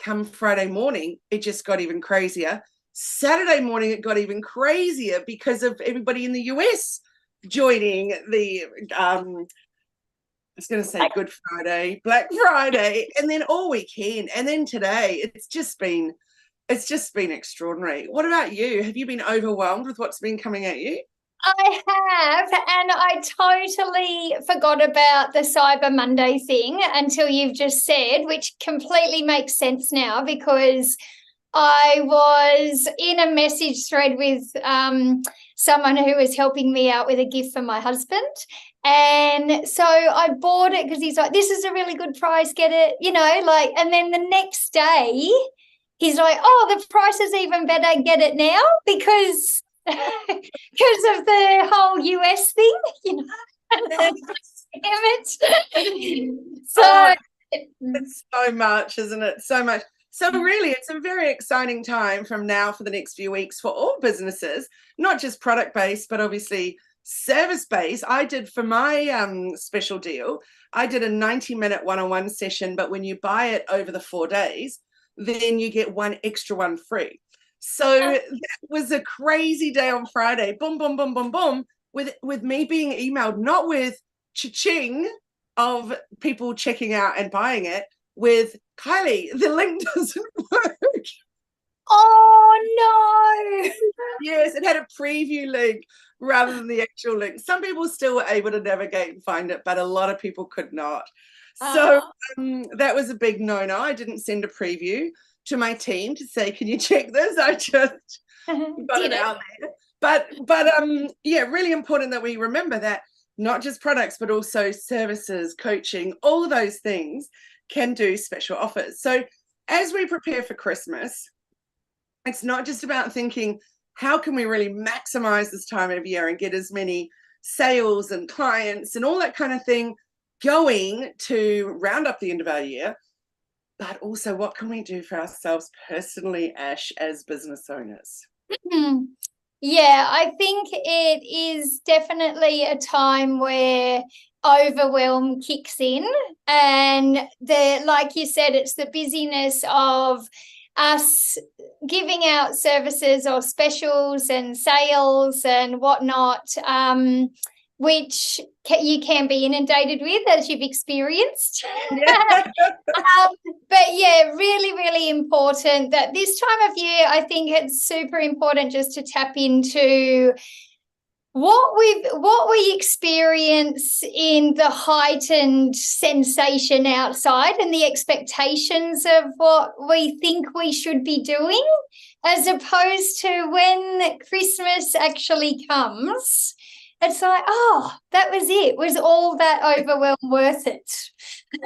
come Friday morning, it just got even crazier. Saturday morning, it got even crazier because of everybody in the US joining the I was going to say Good Friday, Black Friday, and then all weekend, and then today. It's just been extraordinary. What about you? Have you been overwhelmed with what's been coming at you? I have, and I totally forgot about the Cyber Monday thing until you've just said, which completely makes sense now because I was in a message thread with someone who was helping me out with a gift for my husband. And so I bought it because he's like, this is a really good price, get it, and then the next day he's like, oh, the price is even better, get it now because of the whole US thing, Damn it. So it's so much, isn't it? So much. So really, it's a very exciting time from now for the next few weeks for all businesses, not just product-based, but obviously service-based. I did for my special deal, I did a 90-minute one-on-one session, but when you buy it over the 4 days, then you get one extra one free. So that was a crazy day on Friday. Boom, boom, boom, boom, boom. With me being emailed, not with cha-ching of people checking out and buying it, with Kylie, the link doesn't work. Oh no. Yes, it had a preview link rather than the actual link. Some people still were able to navigate and find it, but a lot of people could not. So that was a big no-no. I didn't send a preview to my team to say, can you check this? I just got it out there. But yeah, really important that we remember that not just products, but also services, coaching, all of those things can do special offers. So as we prepare for Christmas, it's not just about thinking, how can we really maximize this time of year and get as many sales and clients and all that kind of thing going to round up the end of our year, but also what can we do for ourselves personally, Ash, as business owners? Yeah, I think it is definitely a time where overwhelm kicks in, and like you said, it's the busyness of us giving out services or specials and sales and whatnot, which you can be inundated with, as you've experienced. Yeah. But yeah, really, really important that this time of year, I think it's super important just to tap into what we experience in the heightened sensation outside and the expectations of what we think we should be doing, as opposed to when Christmas actually comes. It's like, oh, that was it. Was all that overwhelm worth it?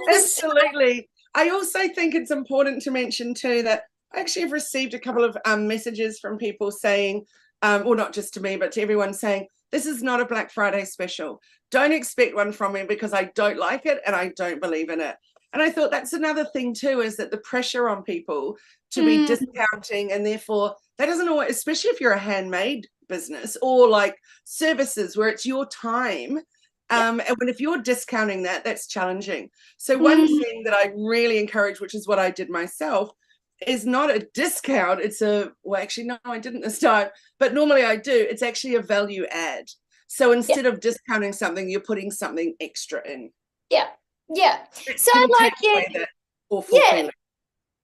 Absolutely. I also think it's important to mention too that I actually have received a couple of messages from people saying, well, not just to me, but to everyone saying, this is not a Black Friday special. Don't expect one from me because I don't like it and I don't believe in it. And I thought that's another thing too, is that the pressure on people to be discounting, and therefore that doesn't always, especially if you're a handmade business or like services where it's your time. And if you're discounting that, that's challenging. So one thing that I really encourage, which is what I did myself, is not a discount. It's well, actually, no, I didn't this time, but normally I do. It's actually a value add. So instead of discounting something, you're putting something extra in. Yeah. So like feeling.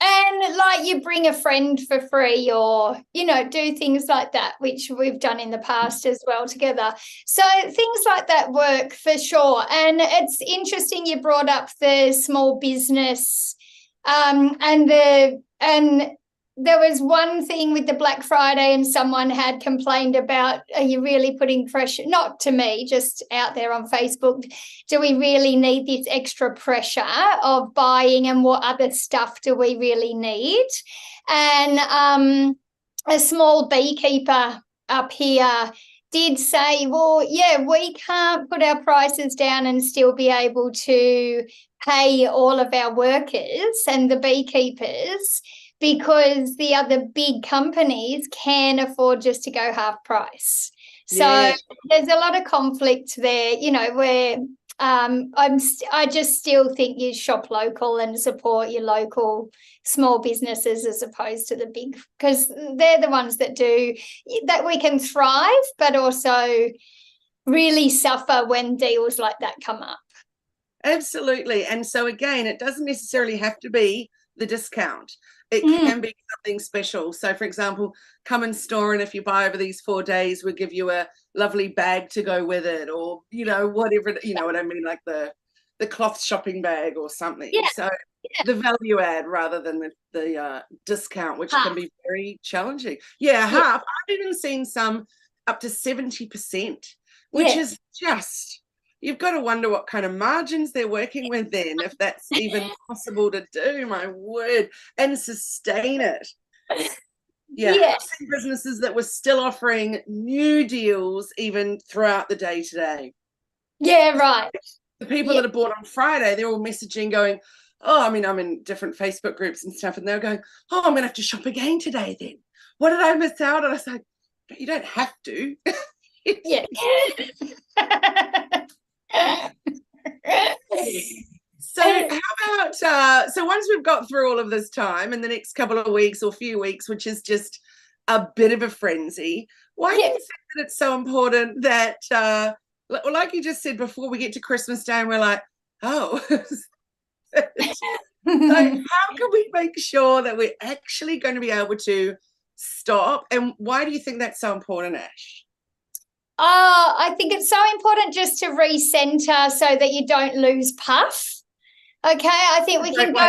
And like you bring a friend for free or, do things like that, which we've done in the past as well together. So things like that work for sure. And it's interesting you brought up the small business and there was one thing with the Black Friday and someone had complained about, are you really putting pressure? Not to me, just out there on Facebook. Do we really need this extra pressure of buying, and what other stuff do we really need? And a small beekeeper up here did say, well, yeah, we can't put our prices down and still be able to pay all of our workers and the beekeepers, because the other big companies can afford just to go half price. So there's a lot of conflict there, where I just still think you shop local and support your local small businesses as opposed to the big, because they're the ones that we can thrive, but also really suffer when deals like that come up. Absolutely. And so again, it doesn't necessarily have to be the discount. It can be something special. So for example, come in store, and if you buy over these 4 days, we'll give you a lovely bag to go with it, or, you know, whatever, you know what I mean, like the cloth shopping bag or something. Yeah. So the value add rather than the discount, which can be very challenging. Yeah, half. I've even seen some up to 70%, which is just, you've got to wonder what kind of margins they're working with then, if that's even possible to do, my word, and sustain it. Yeah. I've seen businesses that were still offering new deals even throughout the day today. Yeah, right. The people that are bought on Friday, they're all messaging going, oh, I mean, I'm in different Facebook groups and stuff, and they're going, oh, I'm going to have to shop again today then. What did I miss out on? I was like, you don't have to. Yeah. So how about so once we've got through all of this time, in the next couple of weeks or few weeks, which is just a bit of a frenzy, why do you think that it's so important that like you just said before, we get to Christmas Day and we're like, oh, so how can we make sure that we're actually going to be able to stop, and why do you think that's so important, Ash? I think it's so important just to recenter so that you don't lose puff. Okay, I think we can go.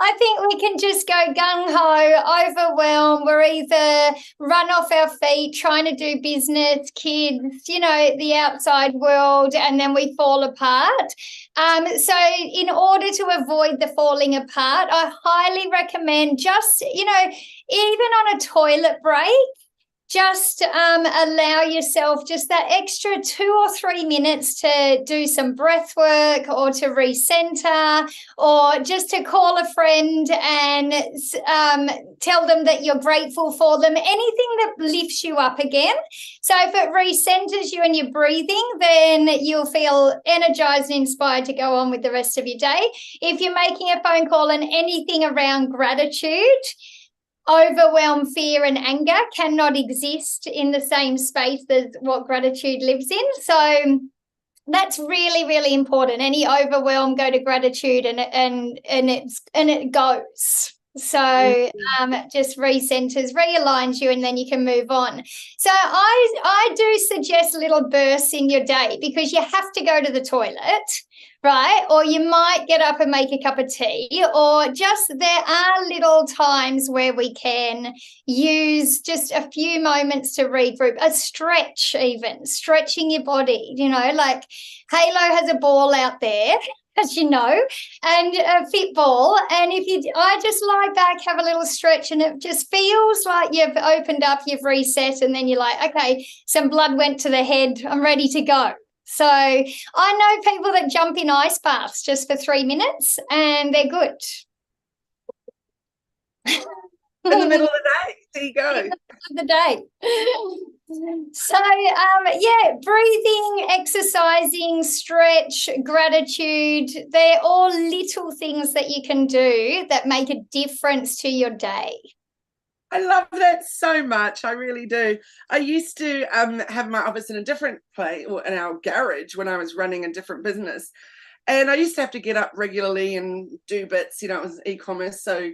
I think we can just go gung-ho, overwhelmed. We're either run off our feet trying to do business, kids, you know, the outside world, and then we fall apart. So in order to avoid the falling apart, I highly recommend just, you know, even on a toilet break, just allow yourself just that extra 2 or 3 minutes to do some breath work, or to recenter, or just to call a friend and tell them that you're grateful for them, anything that lifts you up again. So if it recenters you and your breathing, then you'll feel energized and inspired to go on with the rest of your day. If you're making a phone call and anything around gratitude, overwhelm, fear, and anger cannot exist in the same space as what gratitude lives in. So that's really, really important. Any overwhelm, go to gratitude, and it goes. So it just recenters, realigns you, and then you can move on. So I do suggest little bursts in your day, because you have to go to the toilet, right? Or you might get up and make a cup of tea, or just there are little times where we can use just a few moments to regroup, a stretch, even stretching your body, you know, like Halo has a ball out there, as you know, and a fit ball. And I just lie back, have a little stretch, and it just feels like you've opened up, you've reset, and then you're like, okay, some blood went to the head, I'm ready to go. So I know people that jump in ice baths just for 3 minutes, and they're good. In the middle of the day, there you go. The day. So breathing, exercising, stretch, gratitude, they're all little things that you can do that make a difference to your day. I love that so much. I really do. I used to have my office in a different place, or in our garage, when I was running a different business. And I used to have to get up regularly and do bits, you know, it was e-commerce. So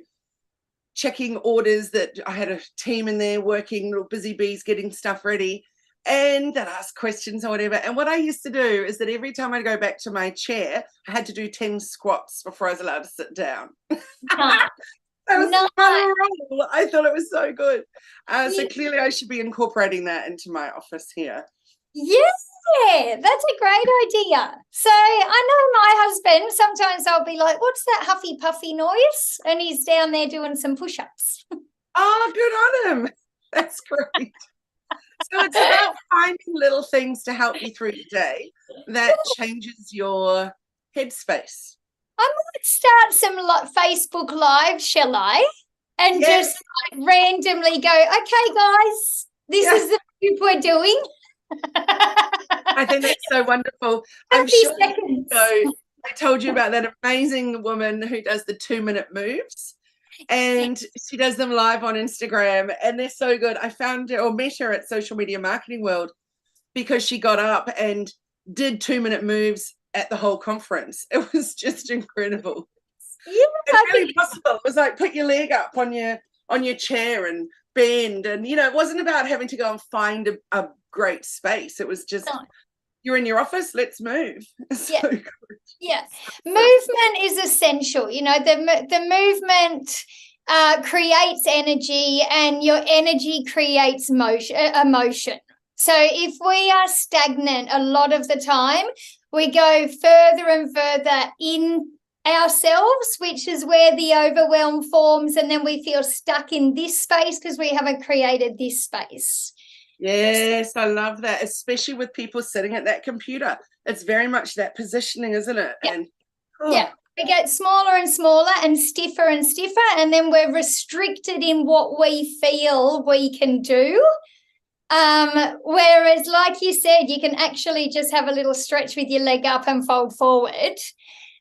checking orders, that I had a team in there working, little busy bees, getting stuff ready, and they'd ask questions or whatever. And what I used to do is that every time I'd go back to my chair, I had to do 10 squats before I was allowed to sit down. That was nice. I thought it was so good. So clearly I should be incorporating that into my office here. Yeah, that's a great idea. So I know my husband, sometimes I'll be like, what's that huffy puffy noise? And he's down there doing some push-ups. Oh, good on him. That's great. So it's about finding little things to help you through the day that changes your headspace. I might start some Facebook Live, shall I? And just like randomly go, okay, guys, this is the group we're doing. I think that's so wonderful. 30 I'm sure seconds. I told you about that amazing woman who does the 2-minute moves, and she does them live on Instagram, and they're so good. I found her or met her at Social Media Marketing World because she got up and did 2-minute moves at the whole conference. It was just incredible. Yeah, it's really possible. It was like put your leg up on your chair and bend, and it wasn't about having to go and find a great space. It was just you're in your office, let's move. Yeah. So good. Yeah, movement is essential. The movement creates energy, and your energy creates emotion. So if we are stagnant a lot of the time, we go further and further in ourselves, which is where the overwhelm forms, and then we feel stuck in this space because we haven't created this space. Yes, I love that, especially with people sitting at that computer. It's very much that positioning, isn't it? Yeah. And yeah, we get smaller and smaller and stiffer, and then we're restricted in what we feel we can do. Whereas, like you said, you can actually just have a little stretch with your leg up and fold forward.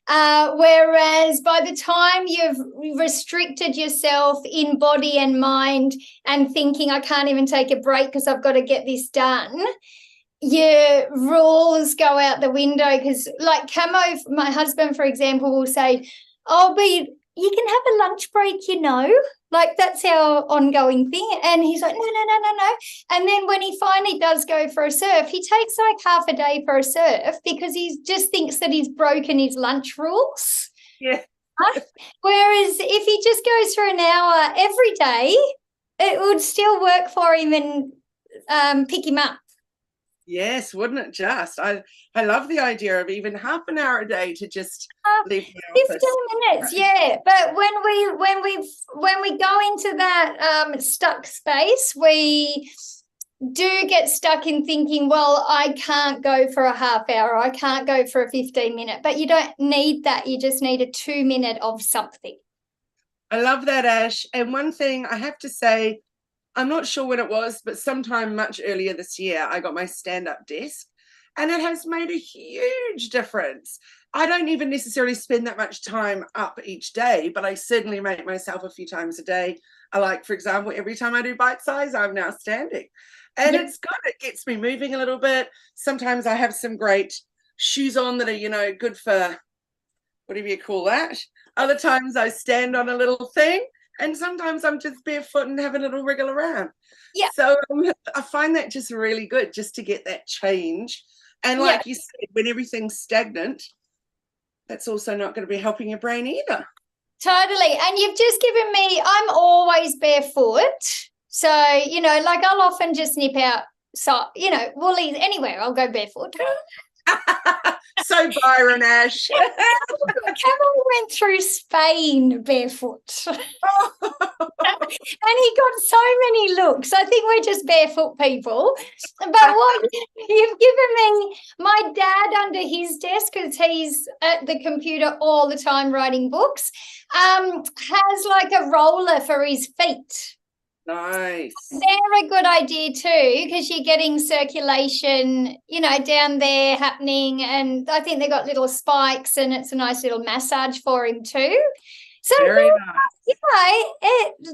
Whereas by the time you've restricted yourself in body and mind and thinking, I can't even take a break because I've got to get this done, your rules go out the window. Because like Camo, my husband, for example, will say, oh, but you can have a lunch break, like that's our ongoing thing. And he's like, no. And then when he finally does go for a surf, he takes like half a day for a surf because he just thinks that he's broken his lunch rules. Yeah. Whereas if he just goes for an hour every day, it would still work for him and pick him up. Yes, wouldn't it just? I love the idea of even half an hour a day to just leave my 15 minutes, yeah. But when we go into that stuck space, we do get stuck in thinking, well, I can't go for a half hour, I can't go for a 15-minute. But you don't need that. You just need a 2-minute of something. I love that, Ash. And one thing I have to say, I'm not sure when it was, but sometime much earlier this year, I got my stand-up desk, and it has made a huge difference. I don't even necessarily spend that much time up each day, but I certainly make myself a few times a day. I like, for example, every time I do bite size, I'm now standing. And It's good. It gets me moving a little bit. Sometimes I have some great shoes on that are, good for, whatever you call that. Other times I stand on a little thing. And sometimes I'm just barefoot and having a little wriggle around. Yeah. So I find that just really good, just to get that change. And like you said, when everything's stagnant, that's also not going to be helping your brain either. Totally. And you've just given me, I'm always barefoot. So, like I'll often just nip out, woolies, anywhere, I'll go barefoot. So Byron, Ash. Cameron went through Spain barefoot. And he got so many looks. I think we're just barefoot people. But what you've given me, my dad under his desk, because he's at the computer all the time writing books, has like a roller for his feet. Nice. They're a good idea too, because you're getting circulation, down there happening. And I think they've got little spikes, and it's a nice little massage for him too. So very nice.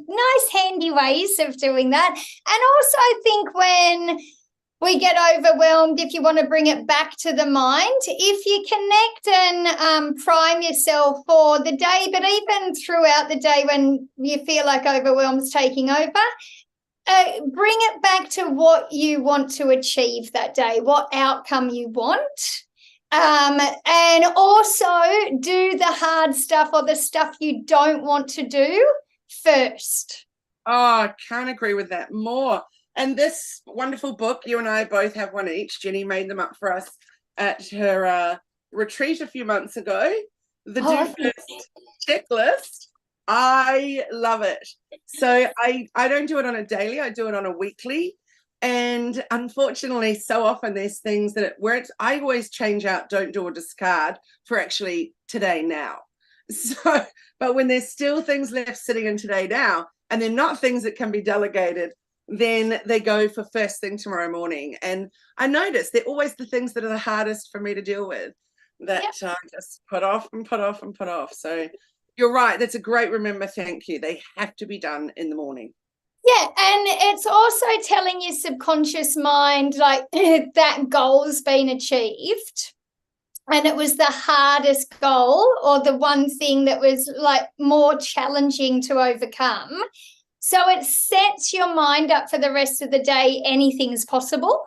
Nice handy ways of doing that. And also I think when we get overwhelmed, if you want to bring it back to the mind, if you connect and prime yourself for the day, but even throughout the day when you feel like overwhelm's taking over, bring it back to what you want to achieve that day, what outcome you want. And also do the hard stuff or the stuff you don't want to do first. Oh, I can't agree with that more. And this wonderful book, you and I both have one each. Jenny made them up for us at her retreat a few months ago. The Do First checklist. I love it. So I don't do it on a daily. I do it on a weekly. And unfortunately, so often there's things that I always change out don't do or discard for actually today now. So, but when there's still things left sitting in today now, and they're not things that can be delegated, then they go for first thing tomorrow morning. And I notice they're always the things that are the hardest for me to deal with, that I just put off and put off and put off. So you're right. That's a great remember. Thank you. They have to be done in the morning. Yeah, and it's also telling your subconscious mind like that goal's been achieved. And it was the hardest goal, or the one thing that was like more challenging to overcome. So it sets your mind up for the rest of the day. Anything's possible.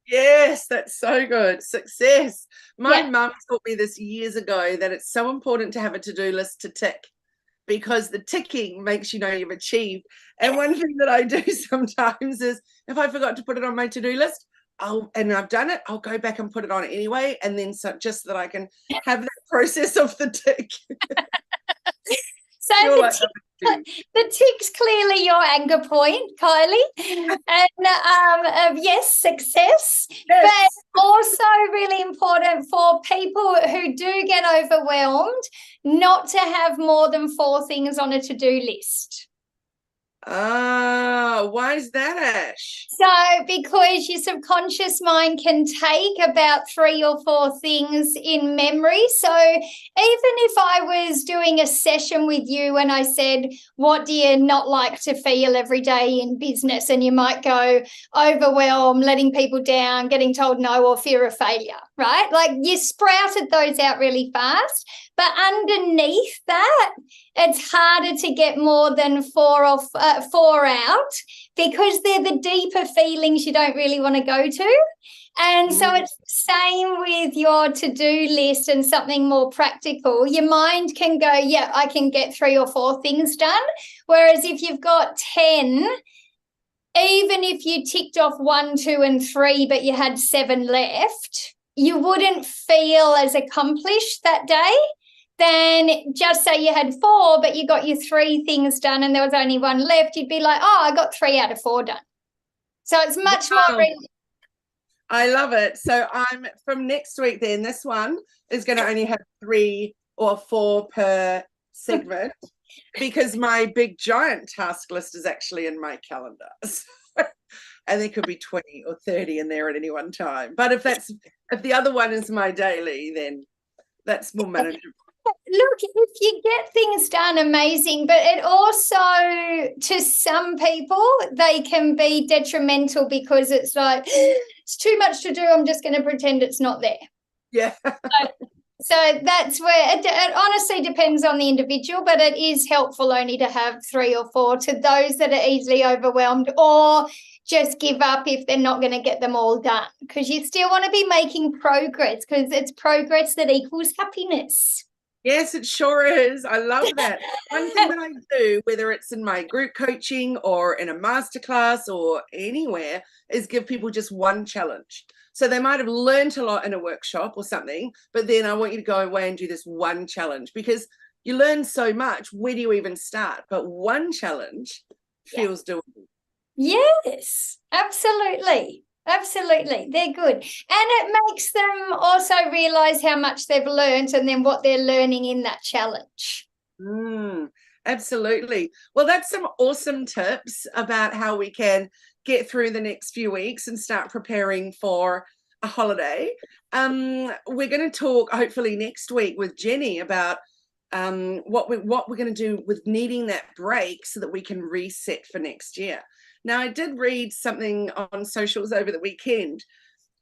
Yes, that's so good. Success. My mum taught me this years ago, that it's so important to have a to-do list to tick, because the ticking makes you know you've achieved. And one thing that I do sometimes is, if I forgot to put it on my to-do list, and I've done it, I'll go back and put it on anyway, and then just so that I can have that process of the tick. So the tick's clearly your anchor point, Kylie. And yes, success. Yes. But also really important for people who do get overwhelmed, not to have more than 4 things on a to-do list. Why is that, Ash? So because your subconscious mind can take about 3 or 4 things in memory. So even if I was doing a session with you and I said, what do you not like to feel every day in business? And you might go overwhelmed, letting people down, getting told no, or fear of failure, right? Like you sprouted those out really fast. But underneath that, it's harder to get more than 4 out, because they're the deeper feelings you don't really want to go to. And so it's the same with your to-do list and something more practical. Your mind can go, yeah, I can get 3 or 4 things done. Whereas if you've got 10, even if you ticked off 1, 2, and 3, but you had 7 left, you wouldn't feel as accomplished that day. Then just say you had 4, but you got your 3 things done and there was only 1 left, you'd be like, oh, I got 3 out of 4 done. So it's much more. I love it. So I'm from next week then, this one is going to only have 3 or 4 per segment, because my big giant task list is actually in my calendar. And there could be 20 or 30 in there at any one time. But if the other one is my daily, then that's more manageable. Look, if you get things done, amazing. But it also, to some people, they can be detrimental, because it's like, it's too much to do. I'm just going to pretend it's not there. Yeah. So that's where it honestly depends on the individual, but it is helpful only to have 3 or 4 to those that are easily overwhelmed, or just give up if they're not going to get them all done, because you still want to be making progress, because it's progress that equals happiness. Yes, it sure is. I love that. One thing that I do, whether it's in my group coaching or in a masterclass or anywhere, is give people just one challenge. So they might have learned a lot in a workshop or something, but then I want you to go away and do this one challenge, because you learn so much. Where do you even start? But one challenge feels doable. Yes, absolutely. Absolutely. They're good. And it makes them also realise how much they've learned, and then what they're learning in that challenge. Absolutely. Well, that's some awesome tips about how we can get through the next few weeks and start preparing for a holiday. We're going to talk hopefully next week with Jenny about what we're going to do with needing that break so that we can reset for next year. Now, I did read something on socials over the weekend,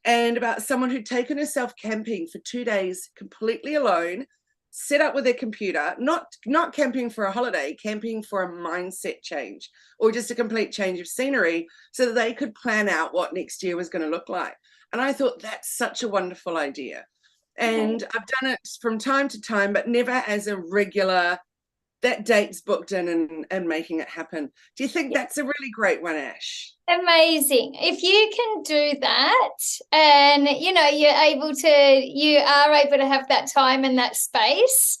and about someone who'd taken herself camping for 2 days completely alone, set up with their computer, not camping for a holiday, camping for a mindset change, or just a complete change of scenery, so that they could plan out what next year was going to look like. And I thought that's such a wonderful idea. And I've done it from time to time, but never as a regular, that date's booked in and making it happen. Do you think that's a really great one, Ash? Amazing. If you can do that, and you are able to have that time and that space,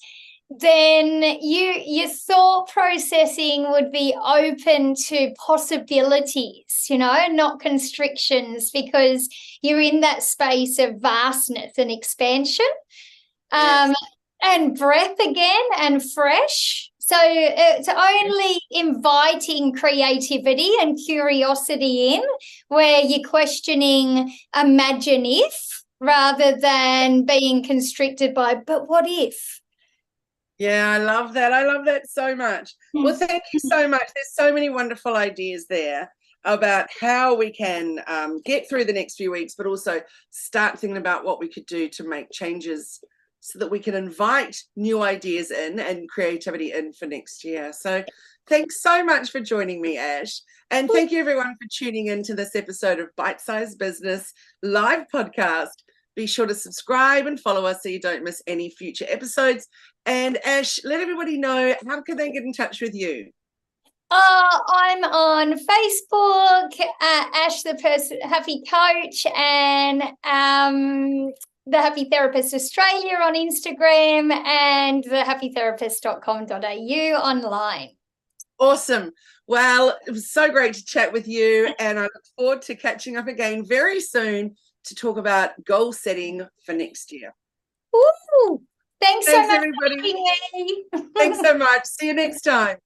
then your thought processing would be open to possibilities, not constrictions, because you're in that space of vastness and expansion. Yes. And breath again, and fresh. So it's only inviting creativity and curiosity in, where you're questioning imagine if rather than being constricted by, but what if? Yeah, I love that. I love that so much. Well, thank you so much. There's so many wonderful ideas there about how we can get through the next few weeks, but also start thinking about what we could do to make changes so that we can invite new ideas in and creativity in for next year. So thanks so much for joining me, Ash. And thank you everyone for tuning into this episode of Bite Size Business live podcast. Be sure to subscribe and follow us so you don't miss any future episodes. And Ash, let everybody know, how can they get in touch with you? I'm on Facebook, Ash the Happy Coach, and the Happy Therapist Australia on Instagram, and the happytherapist.com.au online. Awesome. Well, it was so great to chat with you, and I look forward to catching up again very soon to talk about goal setting for next year. Ooh, thanks so much, everybody. Thanks so much. See you next time.